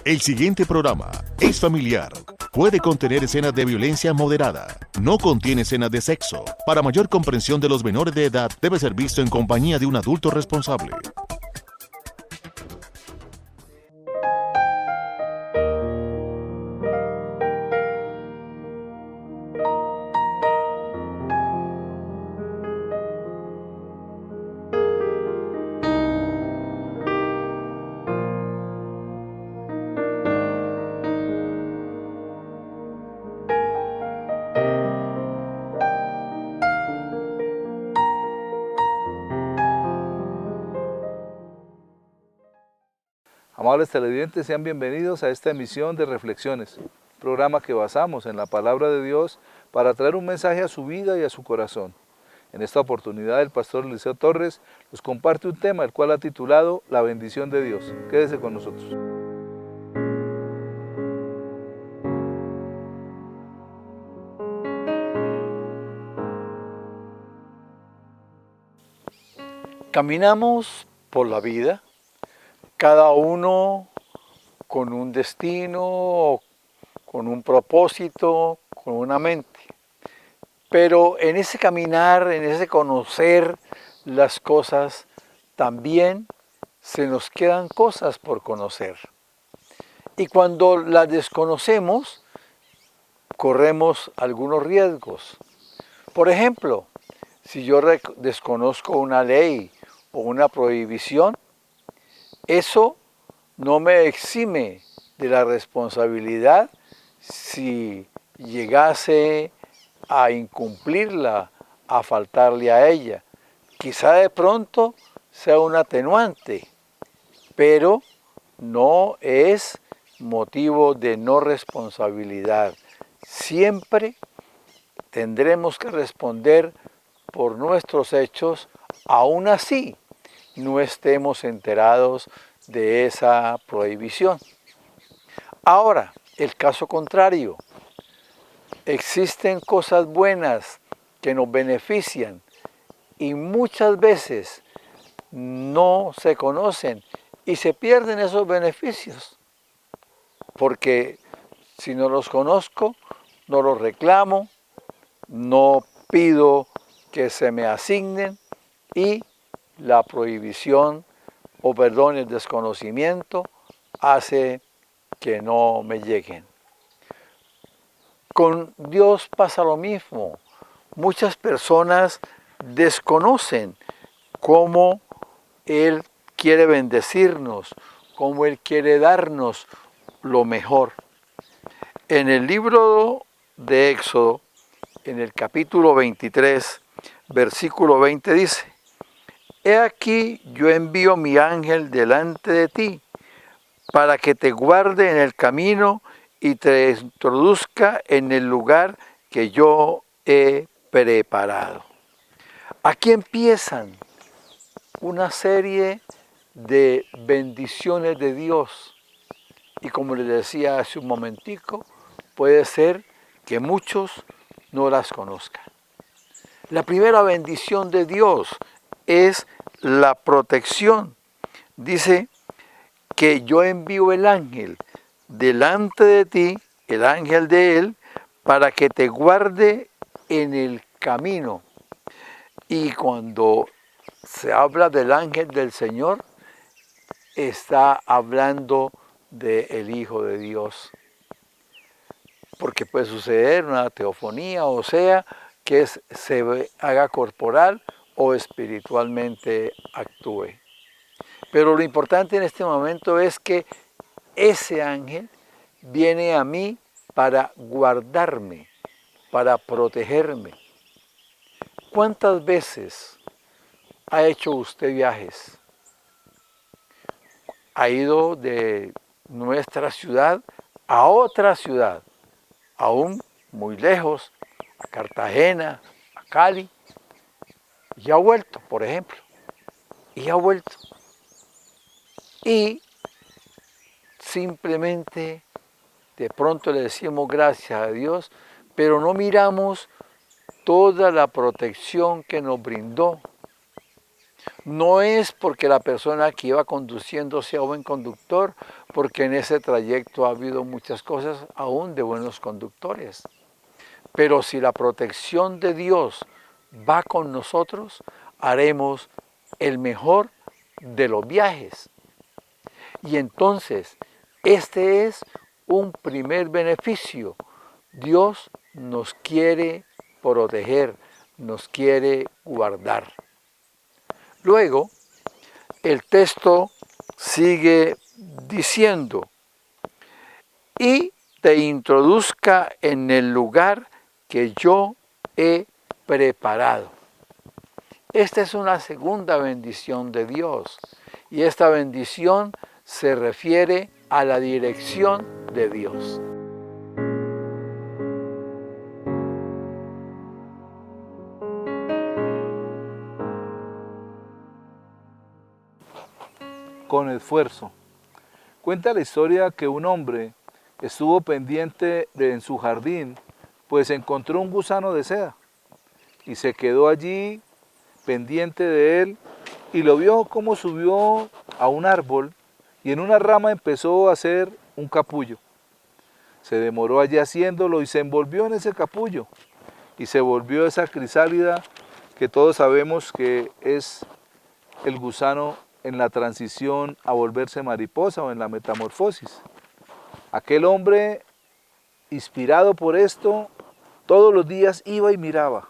El siguiente programa es familiar. Puede contener escenas de violencia moderada. No contiene escenas de sexo. Para mayor comprensión de los menores de edad, debe ser visto en compañía de un adulto responsable. Amables televidentes, sean bienvenidos a esta emisión de Reflexiones, programa que basamos en la palabra de Dios para traer un mensaje a su vida y a su corazón. En esta oportunidad el pastor Eliseo Torres nos comparte un tema el cual ha titulado La bendición de Dios. Quédese con nosotros. Caminamos por la vida, cada uno con un destino, con un propósito, con una mente. Pero en ese caminar, en ese conocer las cosas, también se nos quedan cosas por conocer. Y cuando las desconocemos, corremos algunos riesgos. Por ejemplo, si yo desconozco una ley o una prohibición, eso no me exime de la responsabilidad si llegase a incumplirla, a faltarle a ella. Quizá de pronto sea un atenuante, pero no es motivo de no responsabilidad. Siempre tendremos que responder por nuestros hechos, aún así no estemos enterados de esa prohibición. Ahora, el caso contrario. Existen cosas buenas que nos benefician y muchas veces no se conocen y se pierden esos beneficios. Porque si no los conozco, no los reclamo, no pido que se me asignen y la prohibición el desconocimiento hace que no me lleguen. Con Dios pasa lo mismo. Muchas personas desconocen cómo Él quiere bendecirnos, cómo Él quiere darnos lo mejor. En el libro de Éxodo, en el capítulo 23, versículo 20 dice: He aquí yo envío mi ángel delante de ti, para que te guarde en el camino y te introduzca en el lugar que yo he preparado. Aquí empiezan una serie de bendiciones de Dios. Y como les decía hace un momentico, puede ser que muchos no las conozcan. La primera bendición de Dios es la protección. Dice que yo envío el ángel delante de ti, el ángel de Él, para que te guarde en el camino. Y cuando se habla del ángel del Señor, está hablando del Hijo de Dios. Porque puede suceder una teofonía, o sea, que se haga corporal o espiritualmente actúe. Pero lo importante en este momento es que ese ángel viene a mí para guardarme, para protegerme. ¿Cuántas veces ha hecho usted viajes? Ha ido de nuestra ciudad a otra ciudad, aún muy lejos, a Cartagena, a Cali, y ha vuelto, por ejemplo, y ha vuelto. Y simplemente de pronto le decimos gracias a Dios, pero no miramos toda la protección que nos brindó. No es porque la persona que iba conduciendo sea buen conductor, porque en ese trayecto ha habido muchas cosas aún de buenos conductores. Pero si la protección de Dios va con nosotros, haremos el mejor de los viajes. Y entonces, este es un primer beneficio. Dios nos quiere proteger, nos quiere guardar. Luego, el texto sigue diciendo, y te introduzca en el lugar que yo he preparado. Esta es una segunda bendición de Dios, y esta bendición se refiere a la dirección de Dios. Con esfuerzo. Cuenta la historia que un hombre estuvo pendiente en su jardín, pues encontró un gusano de seda y se quedó allí pendiente de él y lo vio como subió a un árbol y en una rama empezó a hacer un capullo. Se demoró allí haciéndolo y se envolvió en ese capullo y se volvió esa crisálida que todos sabemos que es el gusano en la transición a volverse mariposa o en la metamorfosis. Aquel hombre, inspirado por esto, todos los días iba y miraba.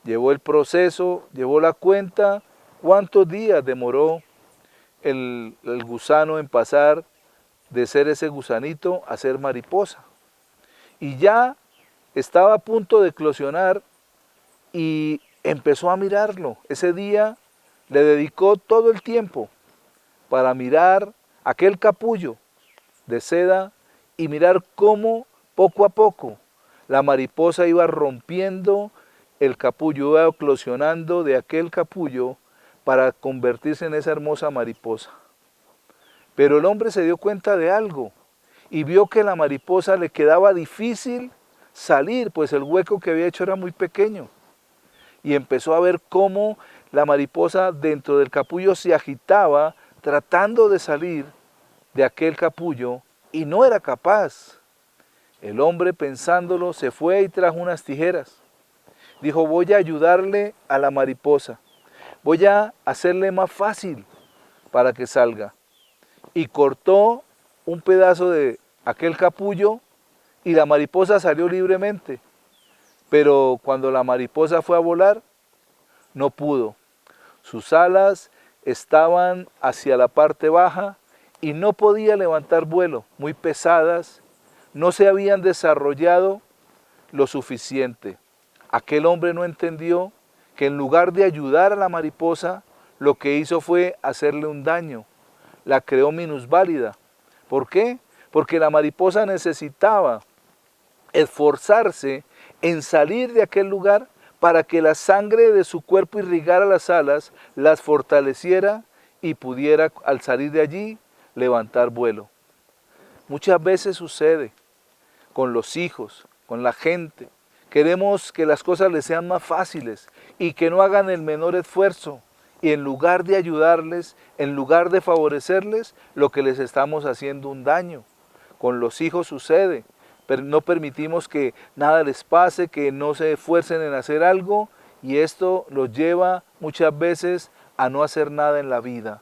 Llevó el proceso, llevó la cuenta, cuántos días demoró el gusano en pasar de ser ese gusanito a ser mariposa. Y ya estaba a punto de eclosionar y empezó a mirarlo. Ese día le dedicó todo el tiempo para mirar aquel capullo de seda y mirar cómo poco a poco la mariposa iba rompiendo el capullo, iba eclosionando de aquel capullo para convertirse en esa hermosa mariposa. Pero el hombre se dio cuenta de algo y vio que la mariposa le quedaba difícil salir, pues el hueco que había hecho era muy pequeño. Y empezó a ver cómo la mariposa dentro del capullo se agitaba tratando de salir de aquel capullo y no era capaz. El hombre, pensándolo, se fue y trajo unas tijeras. Dijo, voy a ayudarle a la mariposa, voy a hacerle más fácil para que salga. Y cortó un pedazo de aquel capullo y la mariposa salió libremente. Pero cuando la mariposa fue a volar, no pudo. Sus alas estaban hacia la parte baja y no podía levantar vuelo, muy pesadas, no se habían desarrollado lo suficiente. Aquel hombre no entendió que en lugar de ayudar a la mariposa, lo que hizo fue hacerle un daño. La creó minusválida. ¿Por qué? Porque la mariposa necesitaba esforzarse en salir de aquel lugar para que la sangre de su cuerpo irrigara las alas, las fortaleciera y pudiera, al salir de allí, levantar vuelo. Muchas veces sucede con los hijos, con la gente. Queremos que las cosas les sean más fáciles y que no hagan el menor esfuerzo. Y en lugar de ayudarles, en lugar de favorecerles, lo que les estamos haciendo un daño. Con los hijos sucede, pero no permitimos que nada les pase, que no se esfuercen en hacer algo y esto los lleva muchas veces a no hacer nada en la vida.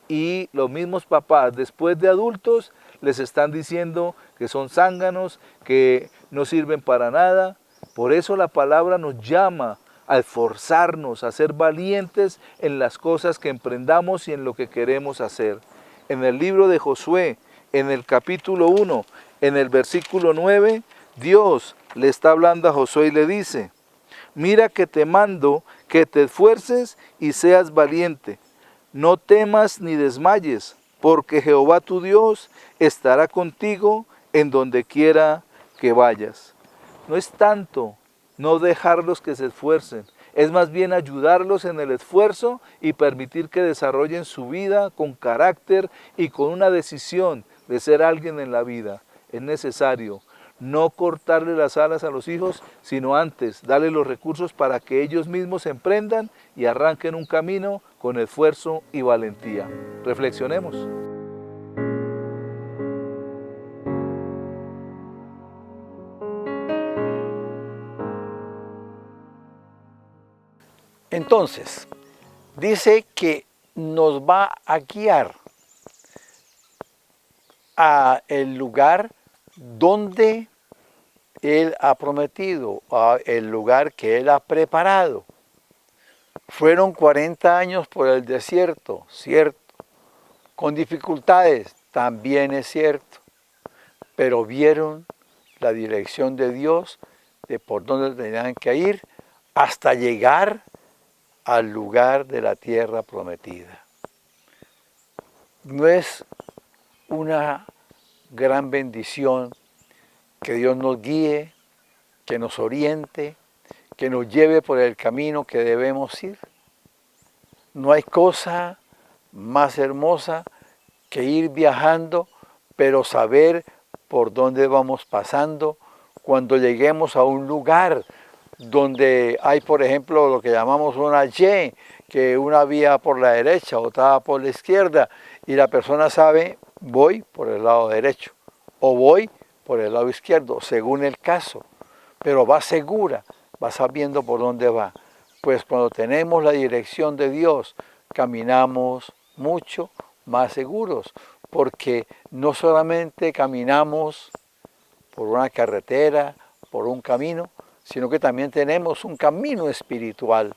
Y los mismos papás, después de adultos, les están diciendo que son zánganos, que no sirven para nada. Por eso la palabra nos llama a esforzarnos, a ser valientes en las cosas que emprendamos y en lo que queremos hacer. En el libro de Josué, en el capítulo 1, en el versículo 9, Dios le está hablando a Josué y le dice, mira que te mando que te esfuerces y seas valiente. No temas ni desmayes, porque Jehová tu Dios estará contigo en donde quiera que vayas. No es tanto no dejarlos que se esfuercen, es más bien ayudarlos en el esfuerzo y permitir que desarrollen su vida con carácter y con una decisión de ser alguien en la vida. Es necesario no cortarle las alas a los hijos, sino antes darle los recursos para que ellos mismos se emprendan y arranquen un camino con esfuerzo y valentía. Reflexionemos. Entonces, dice que nos va a guiar a el lugar donde Él ha prometido, a el lugar que Él ha preparado. Fueron 40 años por el desierto, cierto. Con dificultades, también es cierto. Pero vieron la dirección de Dios, de por dónde tenían que ir, hasta llegar al lugar de la tierra prometida. ¿No es una gran bendición que Dios nos guíe, que nos oriente, que nos lleve por el camino que debemos ir? No hay cosa más hermosa que ir viajando, pero saber por dónde vamos pasando cuando lleguemos a un lugar donde hay, por ejemplo, lo que llamamos una Y, que una vía por la derecha, otra por la izquierda, y la persona sabe, voy por el lado derecho, o voy por el lado izquierdo, según el caso, pero va segura, va sabiendo por dónde va. Pues cuando tenemos la dirección de Dios, caminamos mucho más seguros, porque no solamente caminamos por una carretera, por un camino, sino que también tenemos un camino espiritual.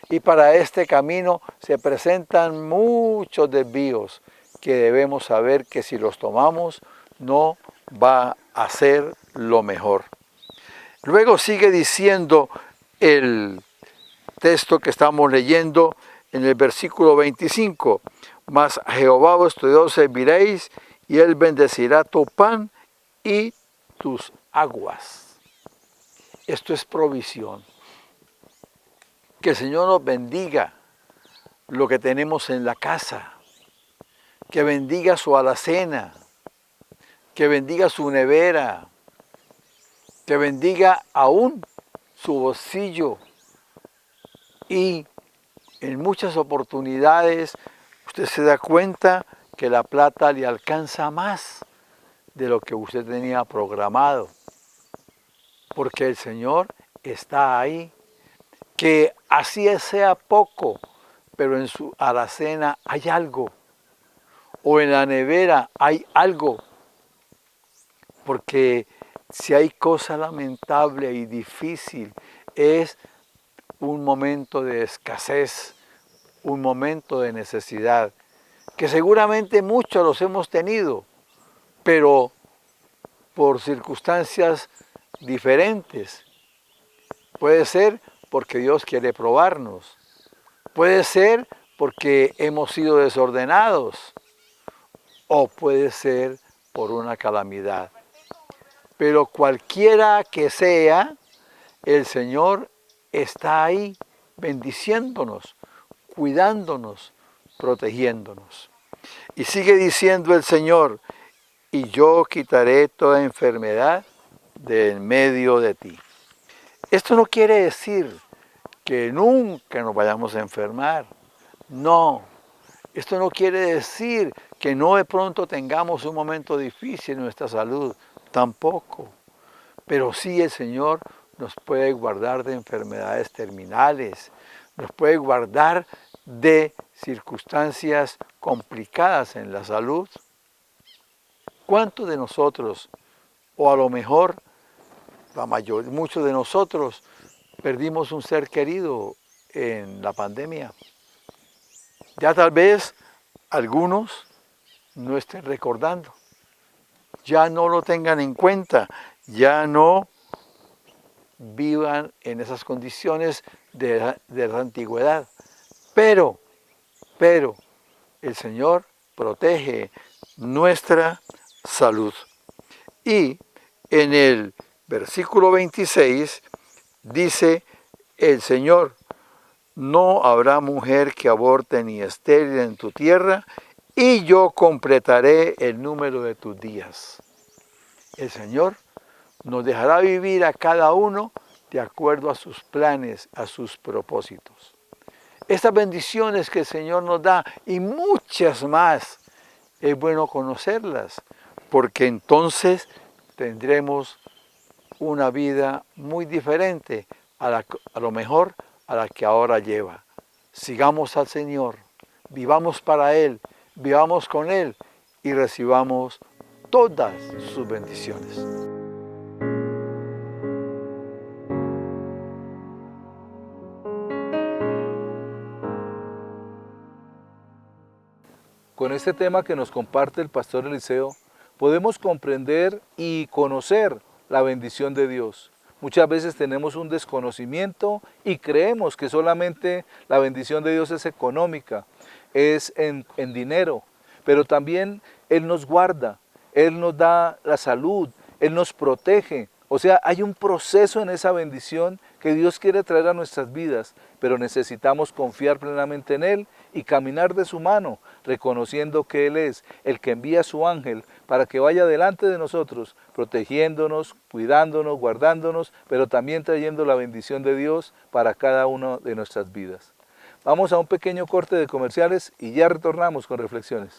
Y para este camino se presentan muchos desvíos que debemos saber que si los tomamos no va a ser lo mejor. Luego sigue diciendo el texto que estamos leyendo en el versículo 25. Mas a Jehová vuestro Dios serviréis, y Él bendecirá tu pan y tus aguas. Esto es provisión. Que el Señor nos bendiga lo que tenemos en la casa, que bendiga su alacena, que bendiga su nevera, que bendiga aún su bolsillo. Y en muchas oportunidades usted se da cuenta que la plata le alcanza más de lo que usted tenía programado, porque el Señor está ahí. Que así sea poco, pero en su alacena hay algo, o en la nevera hay algo, porque si hay cosa lamentable y difícil, es un momento de escasez, un momento de necesidad, que seguramente muchos los hemos tenido, pero por circunstancias diferentes. Puede ser porque Dios quiere probarnos. Puede ser porque hemos sido desordenados. O puede ser por una calamidad. Pero cualquiera que sea, el Señor está ahí bendiciéndonos, cuidándonos, protegiéndonos. Y sigue diciendo el Señor, y yo quitaré toda enfermedad de en medio de ti. Esto no quiere decir que nunca nos vayamos a enfermar. No, esto no quiere decir que no de pronto tengamos un momento difícil en nuestra salud. Tampoco. Pero sí el Señor nos puede guardar de enfermedades terminales, nos puede guardar de circunstancias complicadas en la salud. ¿Cuántos de nosotros, o a lo mejor muchos de nosotros, perdimos un ser querido en la pandemia? Ya tal vez algunos no estén recordando, ya no lo tengan en cuenta, ya no vivan en esas condiciones de la antigüedad. Pero el Señor protege nuestra salud. Y en el versículo 26 dice el Señor, no habrá mujer que aborte ni estéril en tu tierra, y yo completaré el número de tus días. El Señor nos dejará vivir a cada uno de acuerdo a sus planes, a sus propósitos. Estas bendiciones que el Señor nos da y muchas más, es bueno conocerlas, porque entonces tendremos una vida muy diferente a lo mejor a la que ahora lleva. Sigamos al Señor, vivamos para Él, vivamos con Él y recibamos todas sus bendiciones. Con este tema que nos comparte el pastor Eliseo, podemos comprender y conocer la bendición de Dios. Muchas veces tenemos un desconocimiento y creemos que solamente la bendición de Dios es económica, es en dinero, pero también Él nos guarda, Él nos da la salud, Él nos protege. O sea, hay un proceso en esa bendición que Dios quiere traer a nuestras vidas, pero necesitamos confiar plenamente en Él y caminar de su mano, reconociendo que Él es el que envía a su ángel para que vaya delante de nosotros, protegiéndonos, cuidándonos, guardándonos, pero también trayendo la bendición de Dios para cada una de nuestras vidas. Vamos a un pequeño corte de comerciales y ya retornamos con reflexiones.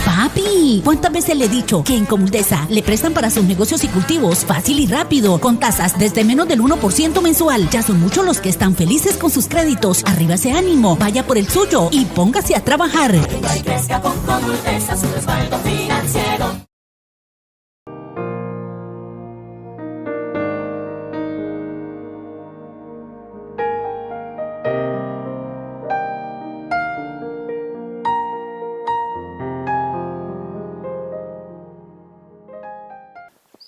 Papi, ¿cuántas veces le he dicho que en Comutesa le prestan para sus negocios y cultivos fácil y rápido, con tasas desde menos del 1% mensual? Ya son muchos los que están felices con sus créditos. Arriba ese ánimo, vaya por el suyo y póngase a trabajar. Arriba y crezca con Comutesa, su respaldo financiero.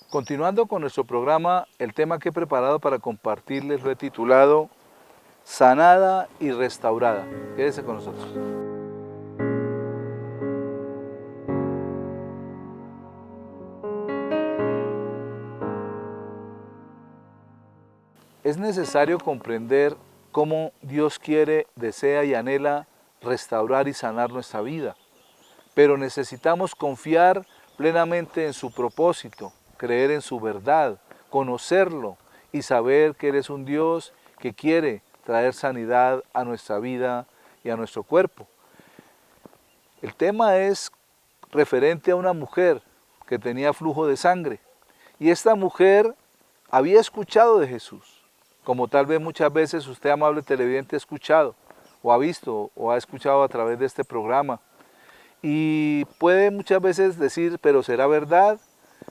Continuando con nuestro programa, el tema que he preparado para compartirles lo he titulado Sanada y Restaurada. Quédese con nosotros. Es necesario comprender cómo Dios quiere, desea y anhela restaurar y sanar nuestra vida, pero necesitamos confiar plenamente en su propósito, creer en su verdad, conocerlo y saber que Él es un Dios que quiere traer sanidad a nuestra vida y a nuestro cuerpo. El tema es referente a una mujer que tenía flujo de sangre y esta mujer había escuchado de Jesús, como tal vez muchas veces usted, amable televidente, ha escuchado o ha visto o ha escuchado a través de este programa y puede muchas veces decir, pero ¿será verdad?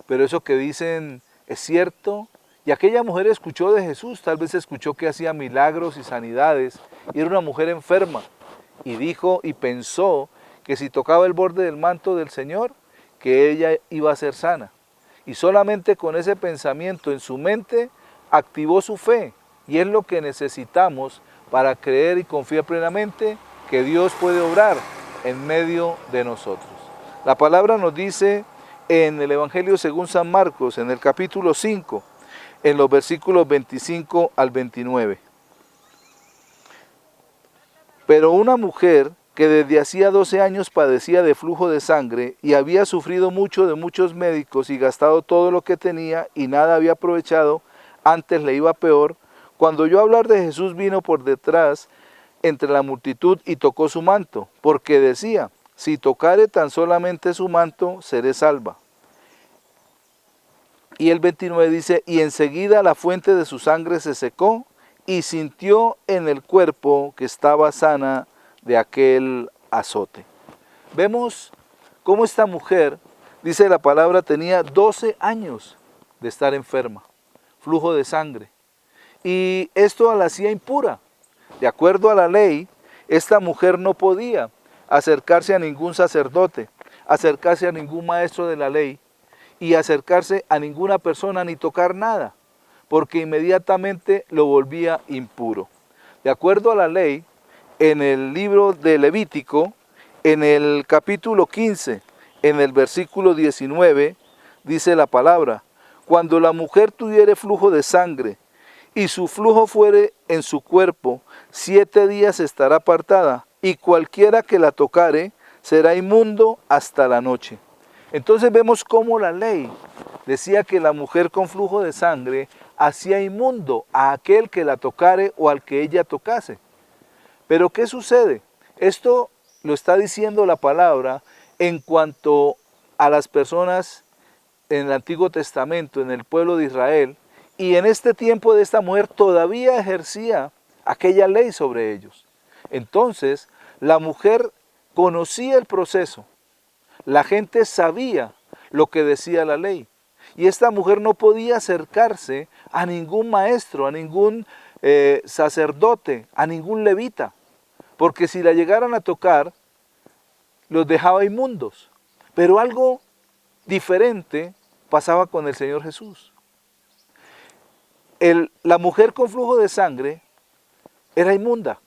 Pero eso que dicen es cierto. Y aquella mujer escuchó de Jesús, tal vez escuchó que hacía milagros y sanidades, y era una mujer enferma, y dijo y pensó que si tocaba el borde del manto del Señor, que ella iba a ser sana. Y solamente con ese pensamiento en su mente, activó su fe, y es lo que necesitamos para creer y confiar plenamente que Dios puede obrar en medio de nosotros. La palabra nos dice en el Evangelio según San Marcos, en el capítulo 5, en los versículos 25 al 29. Pero una mujer que desde hacía 12 años padecía de flujo de sangre y había sufrido mucho de muchos médicos y gastado todo lo que tenía y nada había aprovechado, antes le iba peor, cuando oyó hablar de Jesús vino por detrás entre la multitud y tocó su manto, porque decía, si tocare tan solamente su manto, seré salva. Y el 29 dice, y enseguida la fuente de su sangre se secó y sintió en el cuerpo que estaba sana de aquel azote. Vemos cómo esta mujer, dice la palabra, tenía 12 años de estar enferma, flujo de sangre. Y esto la hacía impura. De acuerdo a la ley, esta mujer no podía acercarse a ningún sacerdote, acercarse a ningún maestro de la ley y acercarse a ninguna persona ni tocar nada, porque inmediatamente lo volvía impuro. De acuerdo a la ley, en el libro de Levítico, en el capítulo 15, en el versículo 19, dice la palabra, cuando la mujer tuviere flujo de sangre y su flujo fuere en su cuerpo, 7 días estará apartada, y cualquiera que la tocare será inmundo hasta la noche. Entonces vemos cómo la ley decía que la mujer con flujo de sangre hacía inmundo a aquel que la tocare o al que ella tocase. Pero ¿qué sucede? Esto lo está diciendo la palabra en cuanto a las personas en el Antiguo Testamento, en el pueblo de Israel, y en este tiempo de esta mujer todavía ejercía aquella ley sobre ellos. Entonces, la mujer conocía el proceso, la gente sabía lo que decía la ley, y esta mujer no podía acercarse a ningún maestro, a ningún sacerdote, a ningún levita, porque si la llegaran a tocar, los dejaba inmundos. Pero algo diferente pasaba con el Señor Jesús. La mujer con flujo de sangre era inmunda,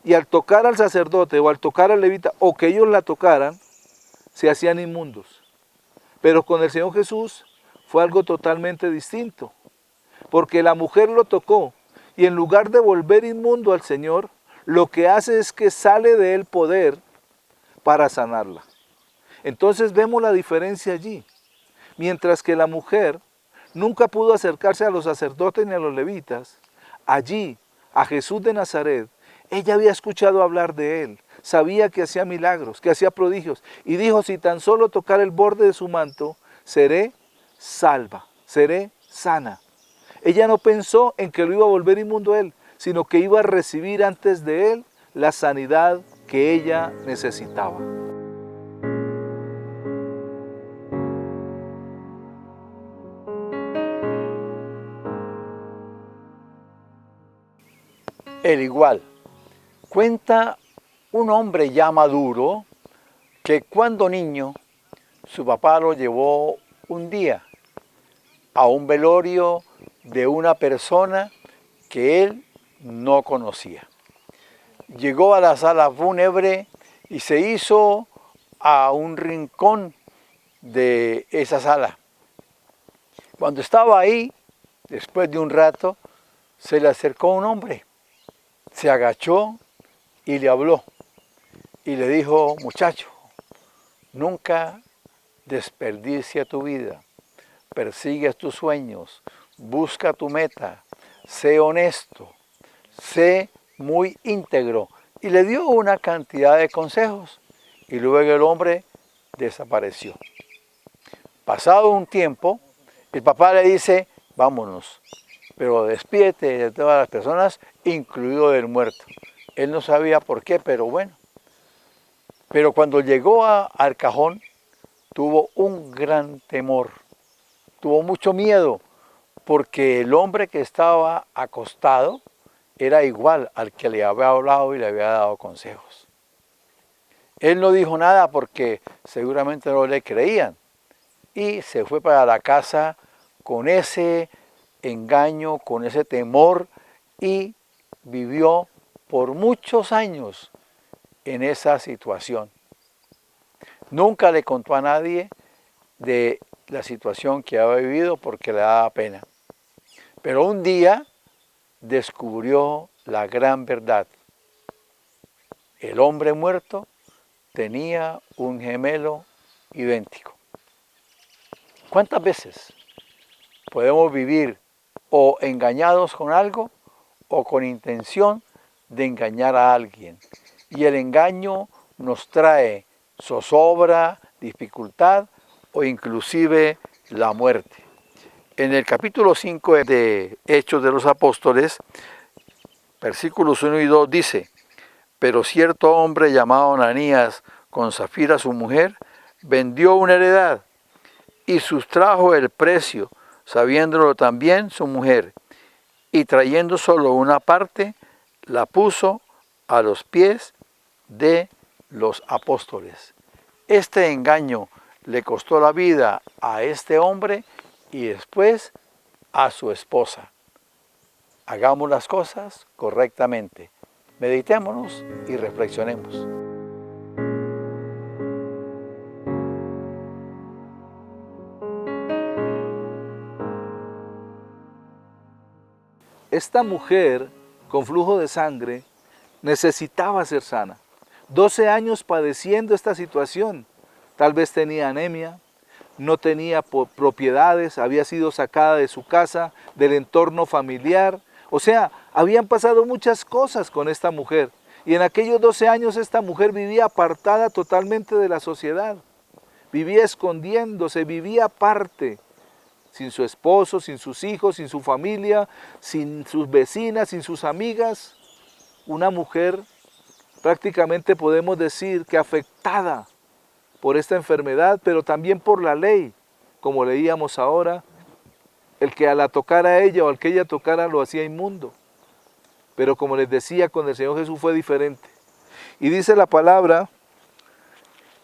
y al tocar al sacerdote o al tocar al levita, o que ellos la tocaran, se hacían inmundos. Pero con el Señor Jesús fue algo totalmente distinto, porque la mujer lo tocó, y en lugar de volver inmundo al Señor, lo que hace es que sale de él poder para sanarla. Entonces vemos la diferencia allí. Mientras que la mujer nunca pudo acercarse a los sacerdotes ni a los levitas, allí, a Jesús de Nazaret, ella había escuchado hablar de él, sabía que hacía milagros, que hacía prodigios, y dijo, si tan solo tocar el borde de su manto, seré salva, seré sana. Ella no pensó en que lo iba a volver inmundo a él, sino que iba a recibir antes de él la sanidad que ella necesitaba. El igual. Cuenta un hombre ya maduro que cuando niño su papá lo llevó un día a un velorio de una persona que él no conocía. Llegó a la sala fúnebre y se hizo a un rincón de esa sala. Cuando estaba ahí, después de un rato, se le acercó un hombre, se agachó y le habló y le dijo, muchacho, nunca desperdicia tu vida, persigue tus sueños, busca tu meta, sé honesto, sé muy íntegro. Y le dio una cantidad de consejos y luego el hombre desapareció. Pasado un tiempo, el papá le dice, vámonos, pero despídete de todas las personas, incluido del muerto. Él no sabía por qué, pero bueno. Pero cuando llegó al cajón, tuvo un gran temor, tuvo mucho miedo, porque el hombre que estaba acostado era igual al que le había hablado y le había dado consejos. Él no dijo nada porque seguramente no le creían, y se fue para la casa con ese engaño, con ese temor, y vivió por muchos años en esa situación. Nunca le contó a nadie de la situación que había vivido porque le daba pena. Pero un día descubrió la gran verdad. El hombre muerto tenía un gemelo idéntico. ¿Cuántas veces podemos vivir o engañados con algo o con intención de engañar a alguien? Y el engaño nos trae zozobra, dificultad o inclusive la muerte. En el capítulo 5 de Hechos de los Apóstoles, versículos 1 y 2 dice, pero cierto hombre llamado Ananías, con Safira su mujer, vendió una heredad y sustrajo el precio, sabiéndolo también su mujer, y trayendo solo una parte, la puso a los pies de los apóstoles. Este engaño le costó la vida a este hombre y después a su esposa. Hagamos las cosas correctamente. Meditémonos y reflexionemos. Esta mujer con flujo de sangre necesitaba ser sana. 12 años padeciendo esta situación, tal vez tenía anemia, no tenía propiedades, había sido sacada de su casa, del entorno familiar. O sea, habían pasado muchas cosas con esta mujer. Y en aquellos 12 años esta mujer vivía apartada totalmente de la sociedad. Vivía escondiéndose, vivía aparte, sin su esposo, sin sus hijos, sin su familia, sin sus vecinas, sin sus amigas. Una mujer prácticamente podemos decir que afectada por esta enfermedad, pero también por la ley, como leíamos ahora, el que a la tocara a ella o al que ella tocara lo hacía inmundo. Pero como les decía, con el Señor Jesús fue diferente. Y dice la palabra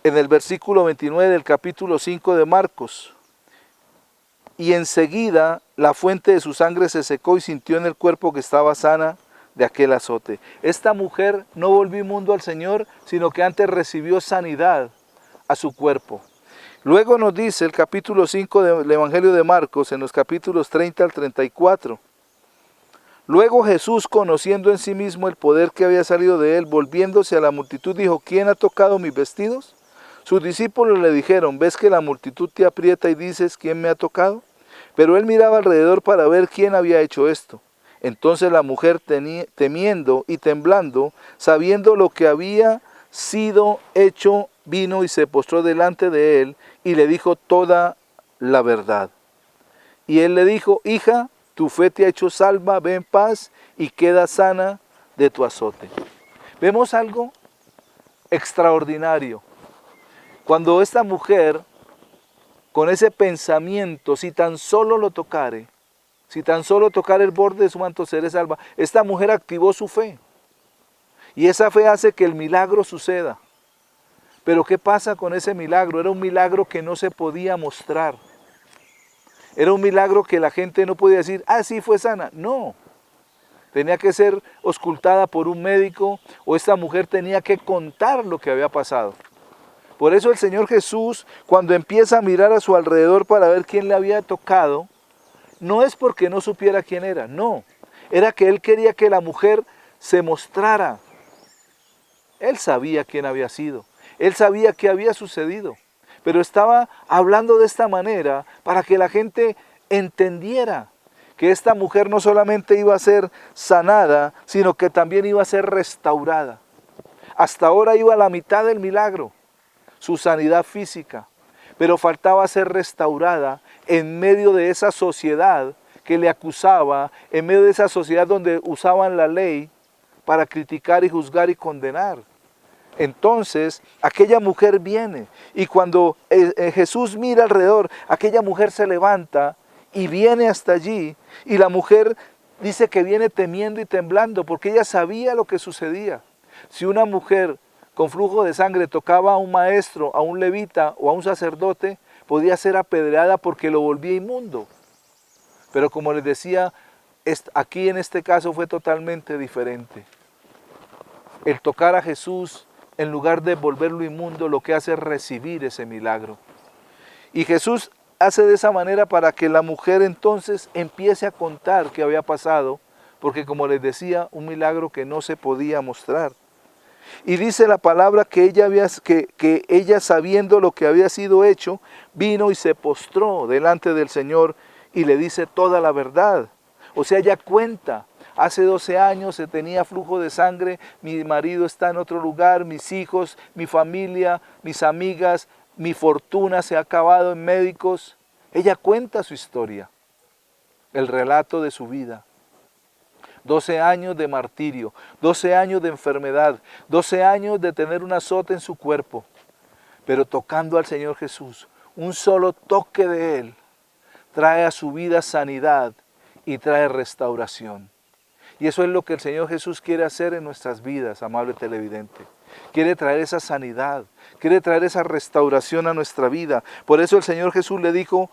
en el versículo 29 del capítulo 5 de Marcos: y enseguida la fuente de su sangre se secó y sintió en el cuerpo que estaba sana de aquel azote. Esta mujer no volvió inmundo al Señor, sino que antes recibió sanidad a su cuerpo. Luego nos dice el capítulo 5 del Evangelio de Marcos, en los capítulos 30 al 34. Luego Jesús, conociendo en sí mismo el poder que había salido de él, volviéndose a la multitud, dijo: ¿quién ha tocado mis vestidos? Sus discípulos le dijeron: ¿ves que la multitud te aprieta y dices: ¿quién me ha tocado? Pero él miraba alrededor para ver quién había hecho esto. Entonces la mujer, temiendo y temblando, sabiendo lo que había sido hecho, vino y se postró delante de él y le dijo toda la verdad. Y él le dijo: hija, tu fe te ha hecho salva, ve en paz y queda sana de tu azote. Vemos algo extraordinario. Cuando esta mujer, con ese pensamiento, si tan solo lo tocare, si tan solo tocara el borde de su manto seré salva, esta mujer activó su fe. Y esa fe hace que el milagro suceda. Pero ¿qué pasa con ese milagro? Era un milagro que no se podía mostrar. Era un milagro que la gente no podía decir: ah, sí, fue sana. No. Tenía que ser auscultada por un médico, o esta mujer tenía que contar lo que había pasado. Por eso el Señor Jesús, cuando empieza a mirar a su alrededor para ver quién le había tocado, no es porque no supiera quién era, no. Era que Él quería que la mujer se mostrara. Él sabía quién había sido. Él sabía qué había sucedido. Pero estaba hablando de esta manera para que la gente entendiera que esta mujer no solamente iba a ser sanada, sino que también iba a ser restaurada. Hasta ahora iba a la mitad del milagro, su sanidad física, pero faltaba ser restaurada en medio de esa sociedad que le acusaba, en medio de esa sociedad donde usaban la ley para criticar y juzgar y condenar. Entonces aquella mujer viene, y cuando Jesús mira alrededor, aquella mujer se levanta y viene hasta allí, y la mujer dice que viene temiendo y temblando porque ella sabía lo que sucedía. Si una mujer con flujo de sangre tocaba a un maestro, a un levita o a un sacerdote, podía ser apedreada porque lo volvía inmundo. Pero como les decía, aquí en este caso fue totalmente diferente. El tocar a Jesús, en lugar de volverlo inmundo, lo que hace es recibir ese milagro. Y Jesús hace de esa manera para que la mujer entonces empiece a contar qué había pasado, porque como les decía, un milagro que no se podía mostrar. Y dice la palabra que ella, sabiendo lo que había sido hecho, vino y se postró delante del Señor y le dice toda la verdad. O sea, ella cuenta: hace 12 años se tenía flujo de sangre, mi marido está en otro lugar, mis hijos, mi familia, mis amigas, mi fortuna se ha acabado en médicos. Ella cuenta su historia, el relato de su vida. 12 años de martirio, 12 años de enfermedad, 12 años de tener un azote en su cuerpo, pero tocando al Señor Jesús, un solo toque de Él trae a su vida sanidad y trae restauración. Y eso es lo que el Señor Jesús quiere hacer en nuestras vidas, amable televidente. Quiere traer esa sanidad, quiere traer esa restauración a nuestra vida. Por eso el Señor Jesús le dijo: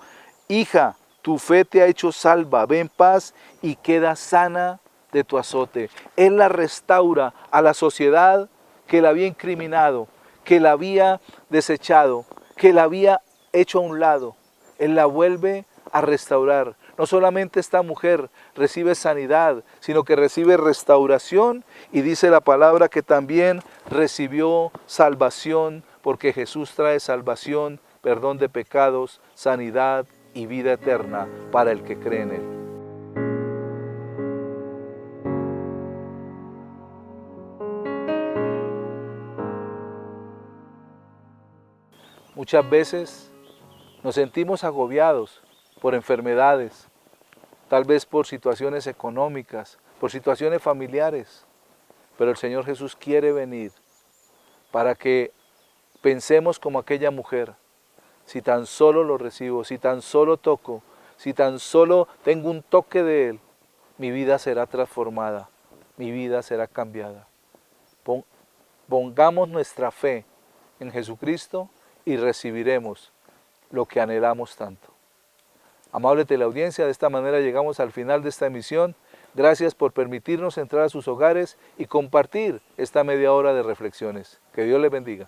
hija, tu fe te ha hecho salva, ve en paz y queda sana de tu azote. Él la restaura a la sociedad que la había incriminado, que la había desechado, que la había hecho a un lado. Él la vuelve a restaurar. No solamente esta mujer recibe sanidad, sino que recibe restauración, y dice la palabra que también recibió salvación porque Jesús trae salvación, perdón de pecados, sanidad y vida eterna para el que cree en Él. Muchas veces nos sentimos agobiados por enfermedades, tal vez por situaciones económicas, por situaciones familiares, pero el Señor Jesús quiere venir para que pensemos como aquella mujer: si tan solo lo recibo, si tan solo toco, si tan solo tengo un toque de Él, mi vida será transformada, mi vida será cambiada. Pongamos nuestra fe en Jesucristo y recibiremos lo que anhelamos tanto. Amable teleaudiencia, de esta manera llegamos al final de esta emisión. Gracias por permitirnos entrar a sus hogares y compartir esta media hora de reflexiones. Que Dios les bendiga.